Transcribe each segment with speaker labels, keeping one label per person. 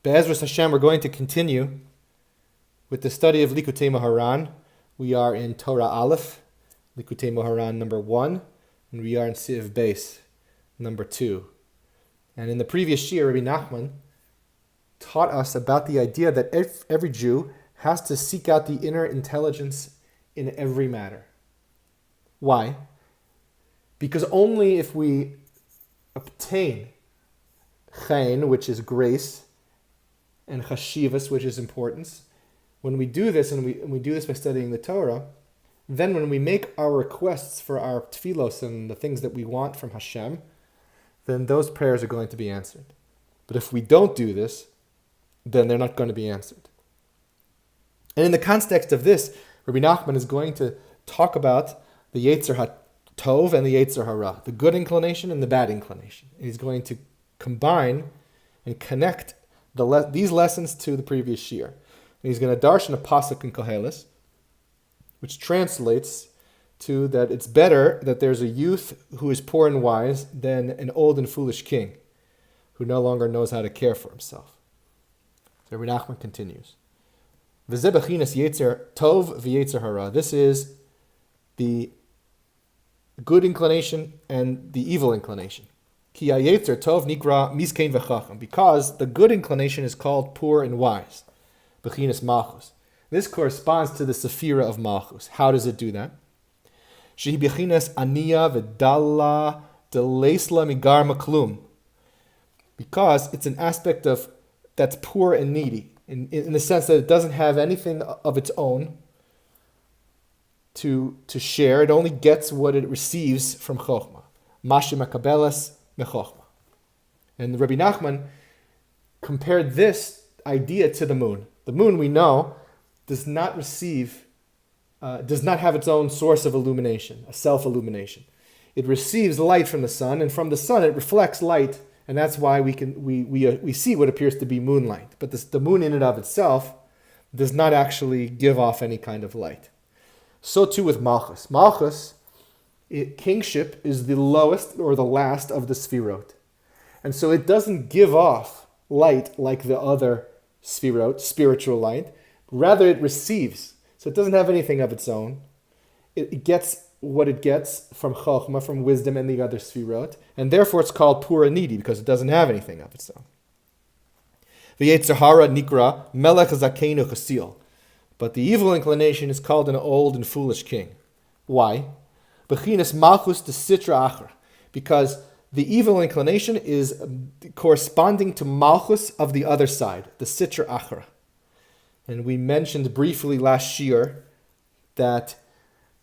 Speaker 1: Be'ezras Hashem, we're going to continue with the study of Likutei Moharan. We are in Torah Aleph, Likutei Moharan number 1, and we are in Siv Beis, number 2. And in the previous year, Rabbi Nachman taught us about the idea that every Jew has to seek out the inner intelligence in every matter. Why? Because only if we obtain chen, which is grace, and chashivas, which is importance, when we do this, and we do this by studying the Torah, then when we make our requests for our tefillos and the things that we want from Hashem, then those prayers are going to be answered. But if we don't do this, then they're not going to be answered. And in the context of this, Rabbi Nachman is going to talk about the Yetzer HaTov and the Yetzer Hara, the good inclination and the bad inclination. And he's going to combine and connect these lessons to the previous year. And he's going to darshan a pasuk in Koheles, which translates to that it's better that there's a youth who is poor and wise than an old and foolish king who no longer knows how to care for himself. So Rabbi Nachman continues. V'zeh bechinas Yetzer Tov v'Yetzer Hara. This is the good inclination and the evil inclination. Ki ha'Yetzer Tov nikra miskein v'chacham. Because the good inclination is called poor and wise. Bechinas Malchus. This corresponds to the Sephira of Malchus. How does it do that? Shehi bechinas aniya v'dalla deleisla migar maklum. Because it's an aspect of that's poor and needy, in the sense that it doesn't have anything of its own to share. It only gets what it receives from Chokhmah. Mashi makabelas mechokhmah. And Rabbi Nachman compared this idea to the moon. The moon, we know, does not have its own source of illumination, a self-illumination. It receives light from the sun, and from the sun it reflects light, and that's why we see what appears to be moonlight. But the moon in and of itself does not actually give off any kind of light. So too with Malchus. Malchus, kingship, is the lowest or the last of the Sfirot. And so it doesn't give off light like the other Sfirot, spiritual light. Rather, it receives. So it doesn't have anything of its own. It gets what it gets from Chokhmah, from wisdom and the other Sfirot. And therefore it's called poor and needy, because it doesn't have anything of its own. V'Yetzer Hara nikra melech zakeinu chasil. But the evil inclination is called an old and foolish king. Why? Bechinas malchus de sitra achra. Because the evil inclination is corresponding to malchus of the other side, the sitra achra. And we mentioned briefly last year that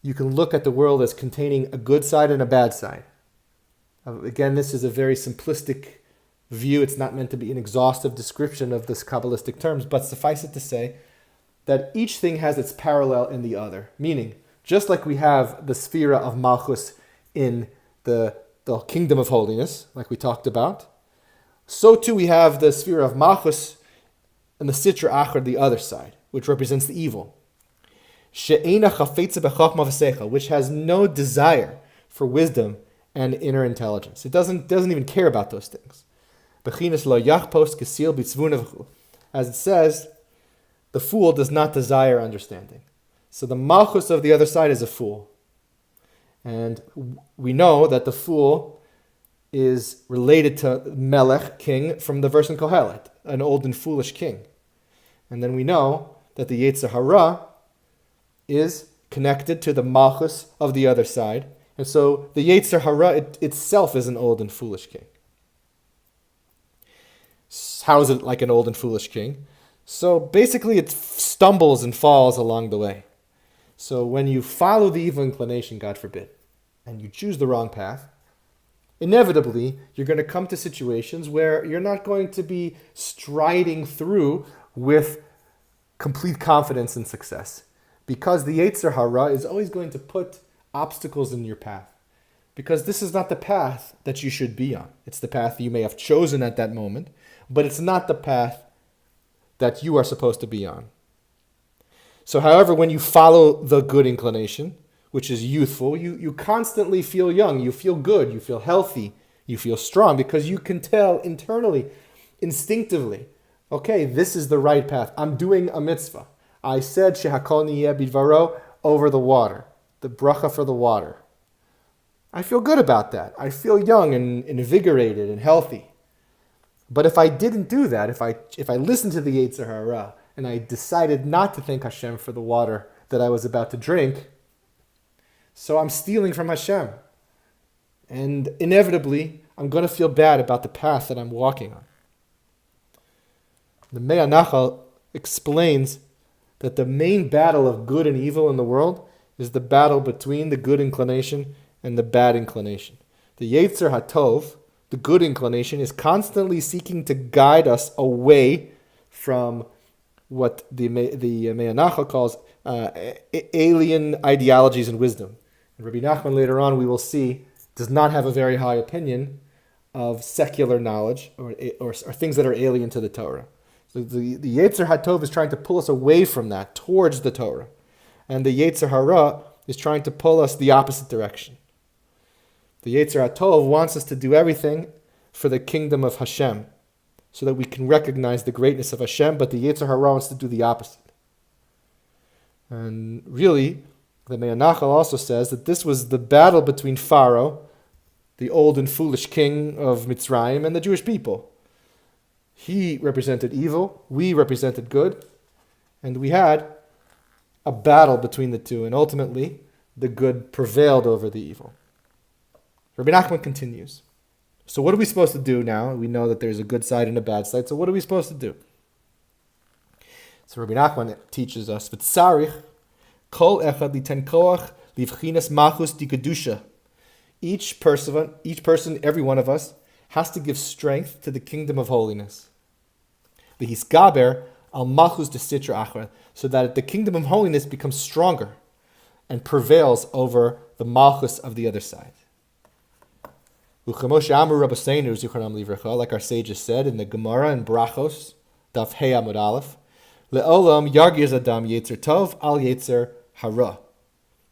Speaker 1: you can look at the world as containing a good side and a bad side. Again, this is a very simplistic view. It's not meant to be an exhaustive description of this Kabbalistic terms, but suffice it to say that each thing has its parallel in the other. Meaning, just like we have the Sphira of Malchus in the kingdom of holiness, like we talked about, so too we have the Sphira of Malchus and the Sitra Achar, the other side, which represents the evil. She'ena chafetze b'chachma v'seichel, which has no desire for wisdom and inner intelligence. It doesn't even care about those things. Bechinas lo yachpos kesil b'tzvuna v'chu. As it says, the fool does not desire understanding. So the malchus of the other side is a fool. And we know that the fool is related to Melech, king, from the verse in Kohelet, an old and foolish king. And then we know that the Yetzer Hara is connected to the Malchus of the other side. And so the Yetzer Hara itself is an old and foolish king. How is it like an old and foolish king? So basically it stumbles and falls along the way. So when you follow the evil inclination, God forbid, and you choose the wrong path, inevitably you're going to come to situations where you're not going to be striding through with complete confidence and success. Because the Yetzer Hara is always going to put obstacles in your path. Because this is not the path that you should be on. It's the path you may have chosen at that moment, but it's not the path that you are supposed to be on. So however, when you follow the good inclination, which is youthful, you constantly feel young, you feel good, you feel healthy, you feel strong, because you can tell internally, instinctively, okay, this is the right path. I'm doing a mitzvah. I said shehakol niyeh bidvaro over the water, the bracha for the water. I feel good about that. I feel young and invigorated and healthy. But if I didn't do that, if I listened to the Yetzer Hara and I decided not to thank Hashem for the water that I was about to drink, so I'm stealing from Hashem. And inevitably, I'm going to feel bad about the path that I'm walking on. The Mei HaNachal explains that the main battle of good and evil in the world is the battle between the good inclination and the bad inclination. The Yetzer HaTov, the good inclination, is constantly seeking to guide us away from what the Mei HaNachal calls alien ideologies and wisdom. And Rabbi Nachman later on, we will see, does not have a very high opinion of secular knowledge or things that are alien to the Torah. So the Yetzer HaTov is trying to pull us away from that, towards the Torah. And the Yetzer Hara is trying to pull us the opposite direction. The Yetzer HaTov wants us to do everything for the kingdom of Hashem, so that we can recognize the greatness of Hashem, but the Yetzer Hara wants to do the opposite. And really, the Mei HaNachal also says that this was the battle between Pharaoh, the old and foolish king of Mitzrayim, and the Jewish people. He represented evil, we represented good, and we had a battle between the two, and ultimately the good prevailed over the evil. Rabbi Nachman continues. So what are we supposed to do now? We know that there's a good side and a bad side, so what are we supposed to do? So Rabbi Nachman teaches us, V'tzarich kol echad liten koach livchinas machus di kedusha. Each person, every one of us, has to give strength to the kingdom of holiness. V'hisgaber al machus de sitra achra, so that the kingdom of holiness becomes stronger and prevails over the malchus of the other side. Like our sages said in the Gemara in Brachos, Daf Hei Amud Aleph, Le'olam yargiz adam yetzer tov al yetzer hara.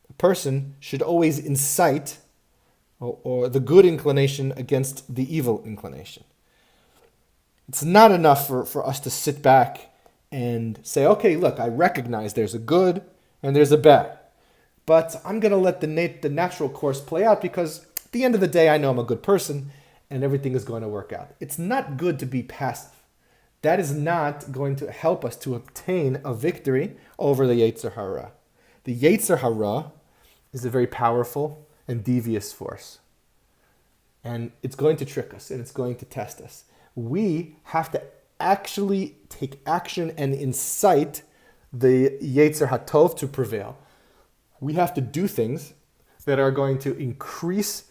Speaker 1: A person should always incite or the good inclination against the evil inclination. It's not enough for us to sit back and say, okay, look, I recognize there's a good and there's a bad, but I'm going to let the natural course play out because at the end of the day, I know I'm a good person and everything is going to work out. It's not good to be passive. That is not going to help us to obtain a victory over the Yetzer Hara. The Yetzer Hara is a very powerful and devious force. And it's going to trick us and it's going to test us. We have to actually take action and incite the Yetzer HaTov to prevail. We have to do things that are going to increase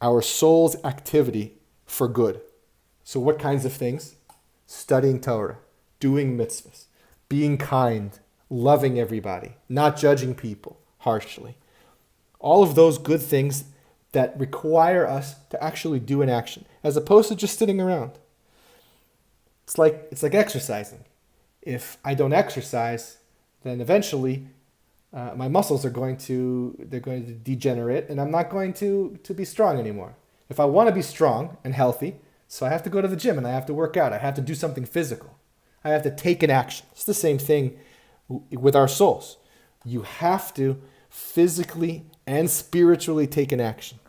Speaker 1: our soul's activity for good. So what kinds of things? Studying Torah, doing mitzvahs, being kind, loving everybody, not judging people harshly. All of those good things that require us to actually do an action, as opposed to just sitting around. It's like exercising. If I don't exercise, then eventually my muscles are going to degenerate, and I'm not going to be strong anymore. If I want to be strong and healthy, so I have to go to the gym and I have to work out. I have to do something physical. I have to take an action. It's the same thing with our souls. You have to physically and spiritually take an action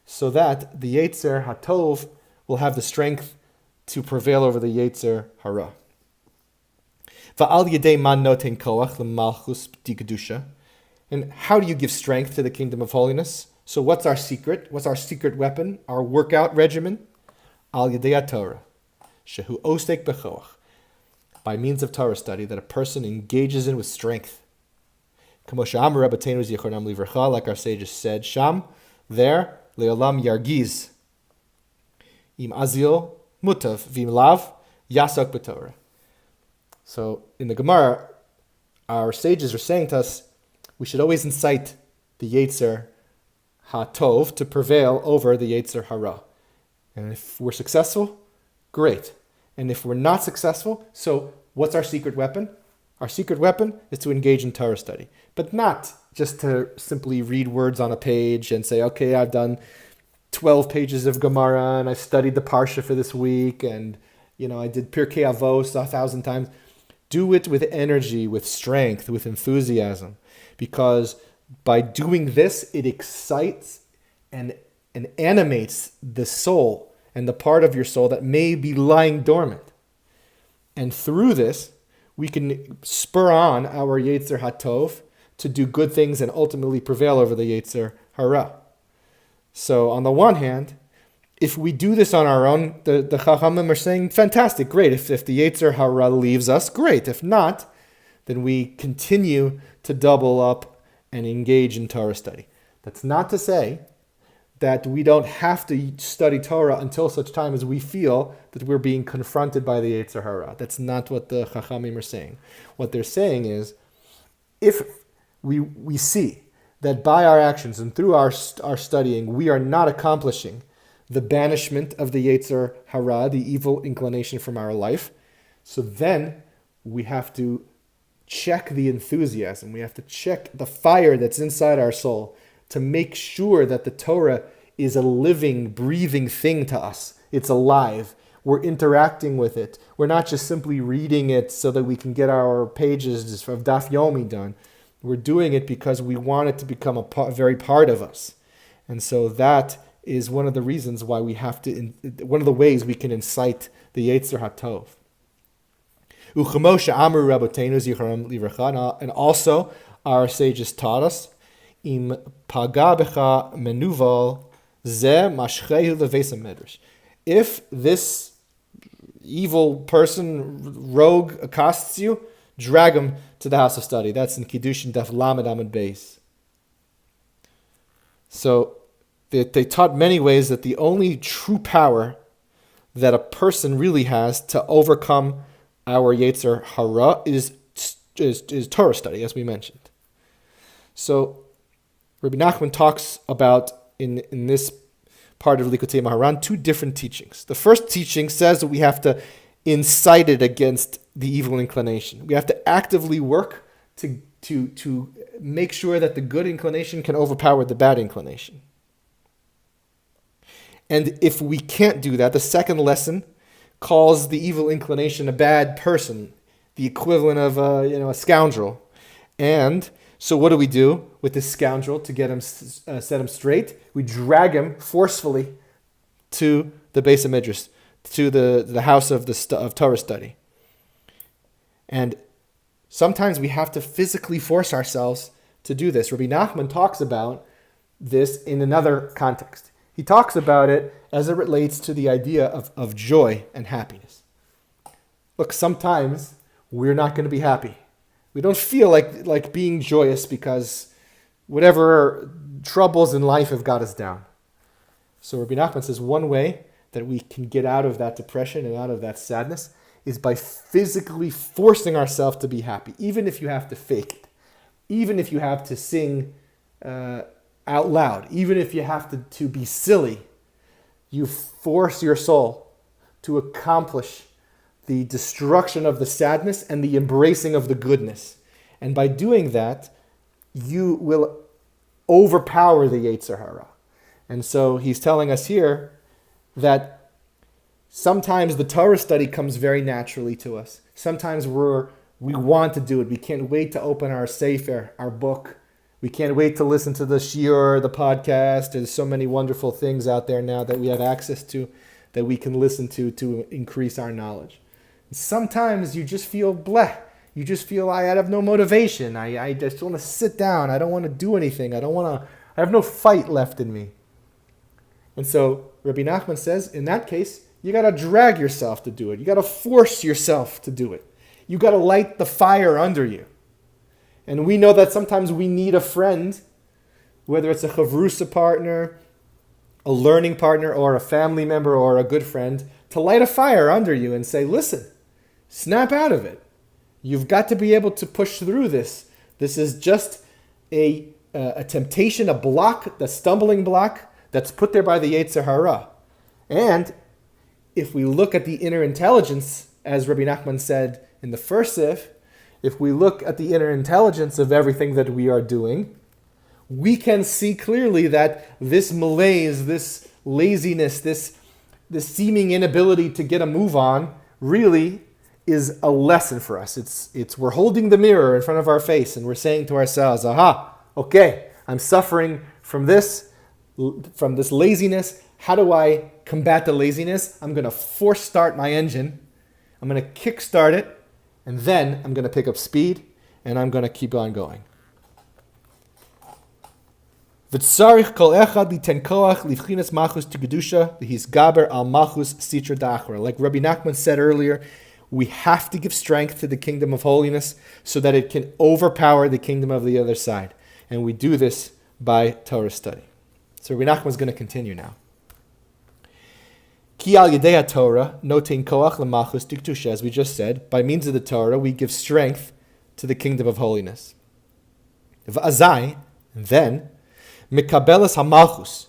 Speaker 1: so that the Yetzer HaTov will have the strength to prevail over the Yetzer Hara. And how do you give strength to the kingdom of holiness? So what's our secret? What's our secret weapon? Our workout regimen? Al Yedei Torah, shehu ostek bechoach, by means of Torah study that a person engages in with strength. Like our sages said, Sham, there, leolam yargiz, im azil mutav, vim lav, yasak b'Torah. So in the Gemara, our sages are saying to us, we should always incite the Yetzer HaTov to prevail over the Yetzer Hara. And if we're successful, great. And if we're not successful, so what's our secret weapon? Our secret weapon is to engage in Torah study. But not just to simply read words on a page and say, okay, I've done 12 pages of Gemara and I studied the Parsha for this week and I did Pirkei Avos 1,000 times. Do it with energy, with strength, with enthusiasm, because by doing this, it excites and animates the soul and the part of your soul that may be lying dormant. And through this, we can spur on our Yetzer HaTov to do good things and ultimately prevail over the Yetzer Hara. So on the one hand, if we do this on our own, the Chachamim are saying, fantastic, great. If the Yetzer Hara leaves us, great. If not, then we continue to double up and engage in Torah study. That's not to say that we don't have to study Torah until such time as we feel that we're being confronted by the Yetzer Hara. That's not what the Chachamim are saying. What they're saying is, if we see that by our actions and through our studying, we are not accomplishing the banishment of the Yetzer Hara, the evil inclination from our life, so then we have to check the enthusiasm. We have to check the fire that's inside our soul to make sure that the Torah is a living, breathing thing to us. It's alive. We're interacting with it. We're not just simply reading it so that we can get our pages of Daf Yomi done. We're doing it because we want it to become a very part of us. And so that is one of the reasons why we have to, one of the ways we can incite the Yetzer HaTov. And also, our sages taught us, Im paga becha menuval ze mashchehu leveis hamedrash. If this evil person, rogue, accosts you, drag him to the house of study. That's in Kiddushin Daf Lamed Amud Beis. So they taught many ways that the only true power that a person really has to overcome our Yetzer Hara is Torah study, as we mentioned. So Rabbi Nachman talks about, in this part of Likutei Moharan, two different teachings. The first teaching says that we have to incite it against the evil inclination. We have to actively work to make sure that the good inclination can overpower the bad inclination. And if we can't do that, the second lesson calls the evil inclination a bad person, the equivalent of a scoundrel. And so what do we do with this scoundrel to get him set him straight? We drag him forcefully to the Beis HaMidrash, to the house of Torah study. And sometimes we have to physically force ourselves to do this. Rabbi Nachman talks about this in another context. He talks about it as it relates to the idea of joy and happiness. Look, sometimes we're not going to be happy. We don't feel like being joyous because whatever troubles in life have got us down. So Rabbi Nachman says one way that we can get out of that depression and out of that sadness is by physically forcing ourselves to be happy, even if you have to fake it, even if you have to sing out loud, even if you have to be silly. You force your soul to accomplish the destruction of the sadness and the embracing of the goodness. And by doing that, you will overpower the Yetzer Hara. And so he's telling us here that sometimes the Torah study comes very naturally to us. Sometimes we want to do it. We can't wait to open our Sefer, our book. We can't wait to listen to the shiur, the podcast. There's so many wonderful things out there now that we have access to, that we can listen to increase our knowledge. And sometimes you just feel bleh. You just feel I have no motivation. I just want to sit down. I don't want to do anything. I have no fight left in me. And so Rabbi Nachman says, in that case, you got to drag yourself to do it. You got to force yourself to do it. You got to light the fire under you. And we know that sometimes we need a friend, whether it's a chavrusa partner, a learning partner, or a family member, or a good friend, to light a fire under you and say, listen, snap out of it. You've got to be able to push through this. This is just a temptation, a block, the stumbling block that's put there by the Yetzer Hara. And if we look at the inner intelligence, as Rabbi Nachman said in the first sif, if we look at the inner intelligence of everything that we are doing, we can see clearly that this malaise, this laziness, this seeming inability to get a move on really is a lesson for us. It's we're holding the mirror in front of our face and we're saying to ourselves, aha, okay, I'm suffering from this laziness. How do I combat the laziness? I'm going to force start my engine. I'm going to kick start it, and then I'm going to pick up speed, and I'm going to keep on going. V'tzarich kol echad liten koach livchinas machus to gedusha v'hisgaber al machus sitra dachra. Like Rabbi Nachman said earlier, we have to give strength to the kingdom of holiness so that it can overpower the kingdom of the other side. And we do this by Torah study. So Rabbi Nachman is going to continue now. Ki al yedei Torah notein koach lemachus tiktusha. As we just said, by means of the Torah, we give strength to the kingdom of holiness. V'azai, and then, mikabelas hamalchus.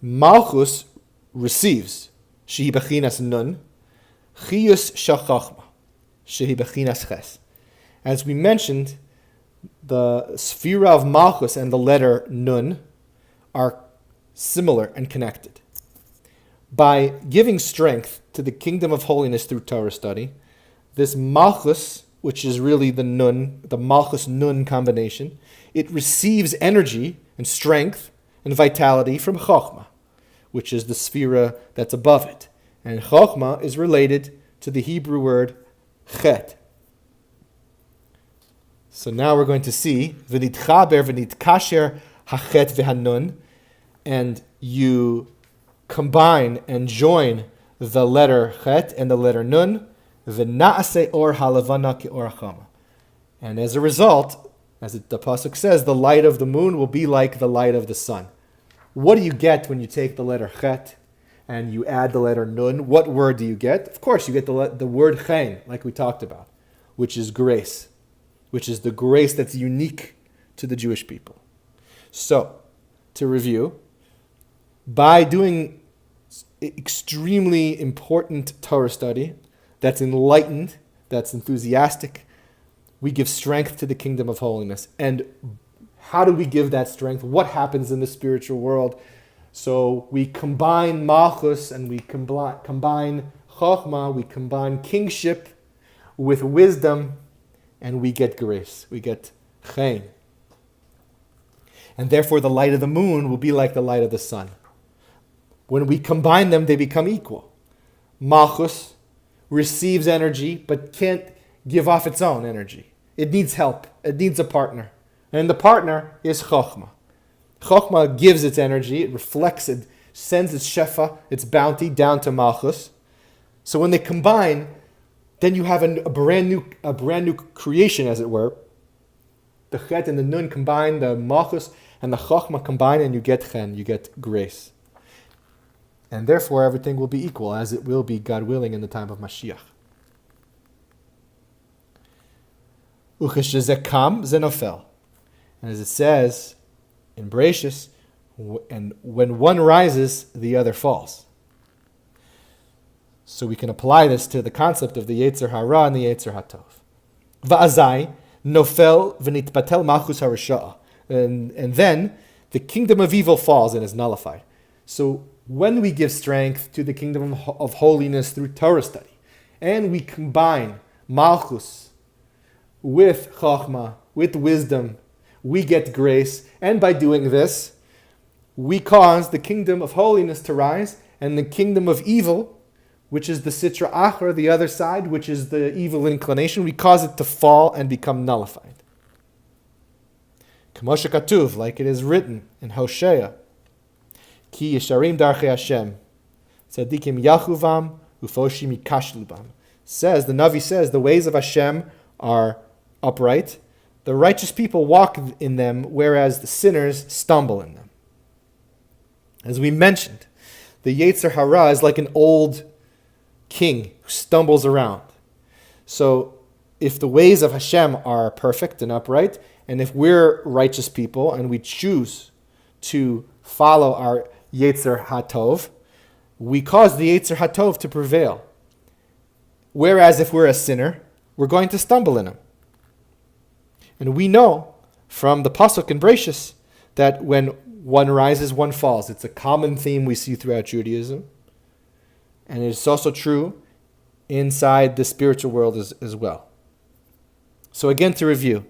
Speaker 1: Malchus receives, shehi bechinas nun, chiyus shel chachma, shehi bechinas ches. As we mentioned, the sphera of malchus and the letter nun are similar and connected. By giving strength to the kingdom of holiness through Torah study, this malchus, which is really the nun, the malchus nun combination, it receives energy and strength and vitality from chachma, which is the sphera that's above it. And chachma is related to the Hebrew word chet. So now we're going to see v'nitchaber v'nitkasher hachet v'hanun, and you combine and join the letter chet and the letter nun, v'na'aseh or halavana ke'or hachama. And as a result, as the pasuk says, the light of the moon will be like the light of the sun. What do you get when you take the letter chet and you add the letter nun? What word do you get? Of course, you get the word chen, like we talked about, which is grace, which is the grace that's unique to the Jewish people. So, to review, by doing extremely important Torah study that's enlightened, that's enthusiastic, we give strength to the kingdom of holiness. And how do we give that strength? What happens in the spiritual world? So we combine malchus and we combine chokhmah, we combine kingship with wisdom, and we get grace. We get chen. And therefore the light of the moon will be like the light of the sun. When we combine them, they become equal. Malchus receives energy, but can't give off its own energy. It needs help. It needs a partner. And the partner is Chokhmah. Chokhmah gives its energy, it reflects it, sends its shefa, its bounty down to Malchus. So when they combine, then you have a brand new creation, as it were. The Chet and the Nun combine, the Malchus and the Chokhmah combine, and you get Chen, you get grace. And therefore everything will be equal, as it will be, God willing, in the time of Mashiach. Ucheshezekam zenofel. And as it says in Bereshis, and when one rises, the other falls. So we can apply this to the concept of the Yetzer Hara and the Yetzer Hatov. Va'azai nofel v'nitbatel malchus harasha'a. And then the kingdom of evil falls and is nullified. So when we give strength to the kingdom of holiness through Torah study, and we combine malchus with chachma, with wisdom, we get grace. And by doing this, we cause the kingdom of holiness to rise, and the kingdom of evil, which is the sitra achra, the other side, which is the evil inclination, we cause it to fall and become nullified. K'moshe katuv, like it is written in Hosea, Ki yesharim darchei Hashem, tzadikim yachuvam, ufoshim yikashlubam. Says, the Navi says, the ways of Hashem are upright. The righteous people walk in them, whereas the sinners stumble in them. As we mentioned, the Yetzer Hara is like an old king who stumbles around. So if the ways of Hashem are perfect and upright, and if we're righteous people and we choose to follow our Yetzer Hatov, we cause the Yetzer Hatov to prevail. Whereas if we're a sinner, we're going to stumble in him. And we know from the pasuk in Bereshis that when one rises, one falls. It's a common theme we see throughout Judaism. And it's also true inside the spiritual world as well. So again, to review,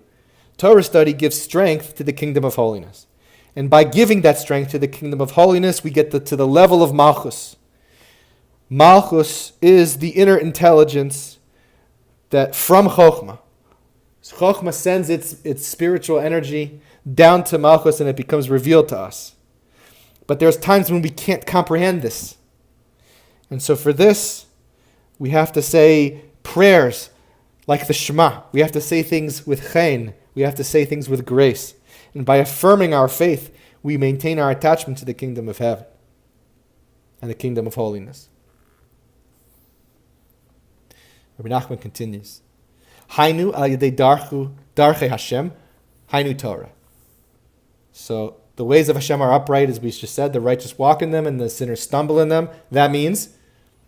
Speaker 1: Torah study gives strength to the kingdom of holiness. And by giving that strength to the kingdom of holiness, we get to the level of Malchus. Malchus is the inner intelligence that from Chokhmah. Chokhmah sends its spiritual energy down to Malchus and it becomes revealed to us. But there's times when we can't comprehend this. And so for this, we have to say prayers like the Shema. We have to say things with chen. We have to say things with grace. And by affirming our faith, we maintain our attachment to the kingdom of heaven and the kingdom of holiness. Rabbi Nachman continues, Hainu al yedei darchei Hashem, Hainu Torah. So the ways of Hashem are upright, as we just said. The righteous walk in them and the sinners stumble in them. That means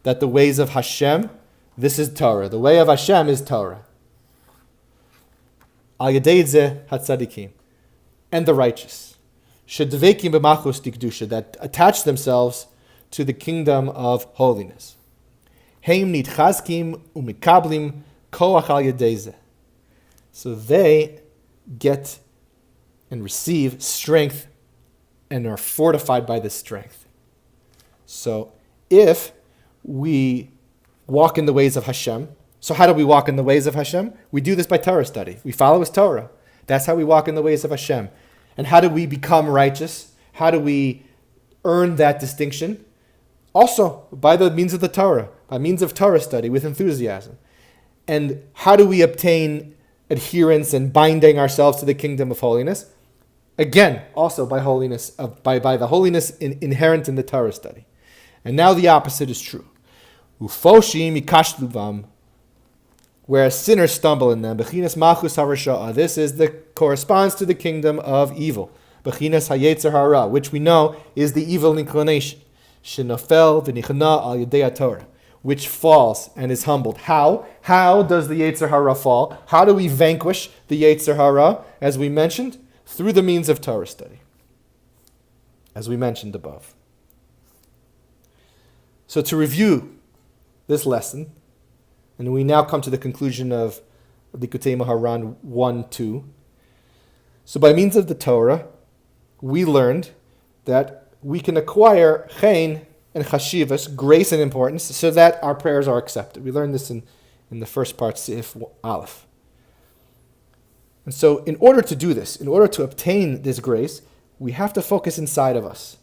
Speaker 1: that the ways of Hashem, this is Torah. The way of Hashem is Torah. Al yedei zeh hatzadikim. And the righteous. Shedvekim b'machus dikdusha, that attach themselves to the kingdom of holiness. Heim nitchazkim umikablim koach al yedei zeh. So they get and receive strength and are fortified by this strength. So if we walk in the ways of Hashem, so how do we walk in the ways of Hashem? We do this by Torah study. We follow His Torah. That's how we walk in the ways of Hashem. And how do we become righteous? How do we earn that distinction? Also, by the means of the Torah, by means of Torah study with enthusiasm. And how do we obtain adherence and binding ourselves to the kingdom of holiness? Again, also by holiness, by the holiness inherent in the Torah study. And now the opposite is true. Ufoshim ikashluvam, whereas sinners stumble in them. Bechinas malchus harasha'ah. This corresponds to the kingdom of evil. Bechinas hayetzer hara, which we know is the evil inclination. Shenofel v'nichna al yedei Torah, which falls and is humbled. How? How does the yetzer hara fall? How do we vanquish the yetzer hara? As we mentioned, through the means of Torah study, as we mentioned above. So to review this lesson, and we now come to the conclusion of Likutei Moharan 1-2. So by means of the Torah, we learned that we can acquire chen and chashivas, grace and importance, so that our prayers are accepted. We learned this in the first part, Sif Aleph. And so in order to do this, in order to obtain this grace, we have to focus inside of us.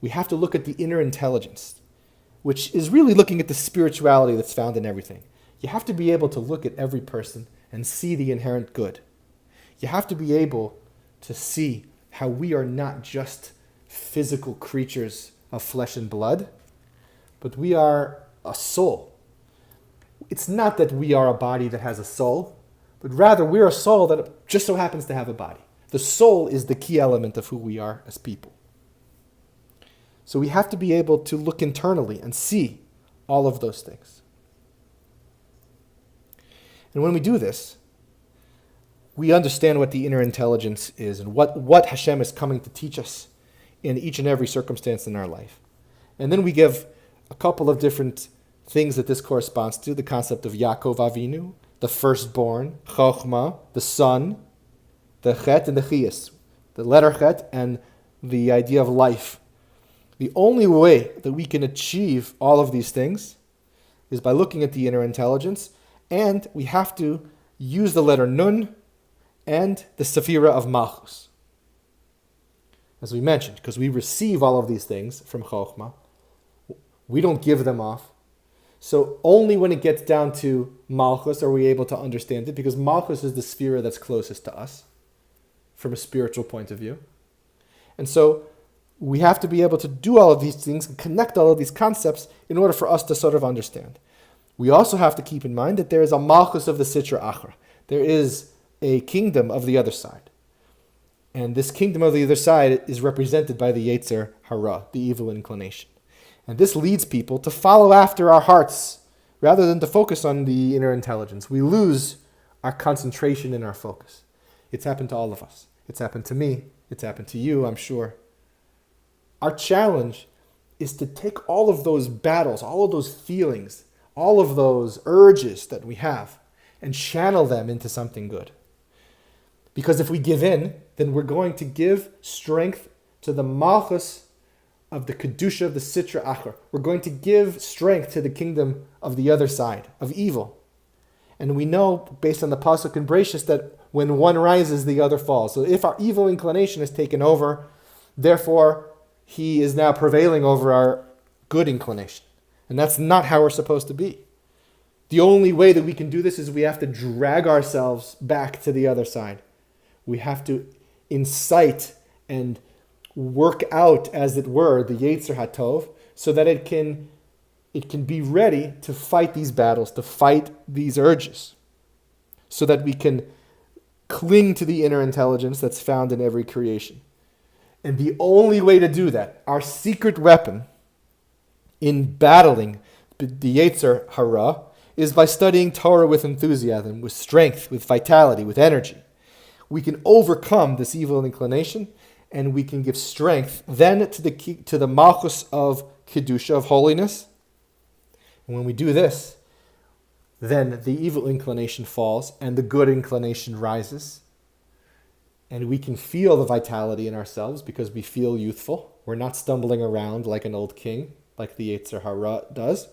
Speaker 1: We have to look at the inner intelligence, which is really looking at the spirituality that's found in everything. You have to be able to look at every person and see the inherent good. You have to be able to see how we are not just physical creatures of flesh and blood, but we are a soul. It's not that we are a body that has a soul, but rather we're a soul that just so happens to have a body. The soul is the key element of who we are as people. So we have to be able to look internally and see all of those things. And when we do this, we understand what the inner intelligence is and what Hashem is coming to teach us in each and every circumstance in our life. And then we give a couple of different things that this corresponds to: the concept of Yaakov Avinu, the firstborn, Chokhmah, the son, the Chet and the Chiyas, the letter Chet and the idea of life. The only way that we can achieve all of these things is by looking at the inner intelligence, and we have to use the letter Nun and the Sephira of Malchus. As we mentioned, because we receive all of these things from Chokhmah, we don't give them off. So only when it gets down to Malchus are we able to understand it, because Malchus is the Sephira that's closest to us from a spiritual point of view. And so we have to be able to do all of these things and connect all of these concepts in order for us to sort of understand. We also have to keep in mind that there is a Malchus of the Sitra Achra. There is a kingdom of the other side. And this kingdom of the other side is represented by the Yetzer Hara, the evil inclination. And this leads people to follow after our hearts rather than to focus on the inner intelligence. We lose our concentration and our focus. It's happened to all of us. It's happened to me. It's happened to you, I'm sure. Our challenge is to take all of those battles, all of those feelings, all of those urges that we have and channel them into something good. Because if we give in, then we're going to give strength to the malchus of the kedusha of the sitra achar. We're going to give strength to the kingdom of the other side, of evil. And we know, based on the pasuk in Bereshis, that when one rises, the other falls. So if our evil inclination is taken over, therefore he is now prevailing over our good inclination. And that's not how we're supposed to be. The only way that we can do this is we have to drag ourselves back to the other side. We have to incite and work out, as it were, the Yetzer HaTov, so that it can be ready to fight these battles, to fight these urges, so that we can cling to the inner intelligence that's found in every creation. And the only way to do that, our secret weapon in battling the Yetzer Hara, is by studying Torah with enthusiasm, with strength, with vitality, with energy. We can overcome this evil inclination, and we can give strength then to the malchus of kedusha, of holiness. And when we do this, then the evil inclination falls and the good inclination rises. And we can feel the vitality in ourselves because we feel youthful. We're not stumbling around like an old king, like the Yetzer Hara does.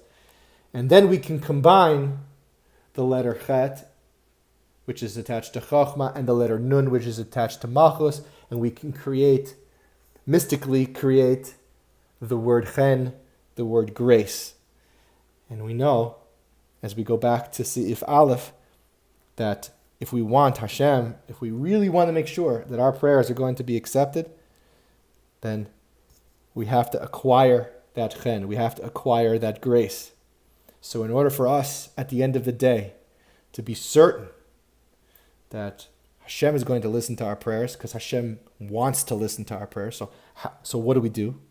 Speaker 1: And then we can combine the letter Chet, which is attached to Chochmah, and the letter Nun, which is attached to Malchus, and we can mystically create the word Chen, the word grace. And we know, as we go back to Seif Aleph, that if we want Hashem, if we really want to make sure that our prayers are going to be accepted, then we have to acquire that Chen, we have to acquire that grace. So in order for us, at the end of the day, to be certain that Hashem is going to listen to our prayers, because Hashem wants to listen to our prayers. So what do?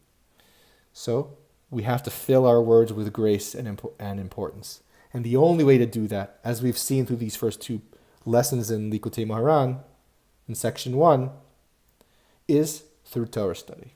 Speaker 1: So we have to fill our words with grace and importance. And the only way to do that, as we've seen through these first two lessons in Likutei Moharan, in section 1, is through Torah study.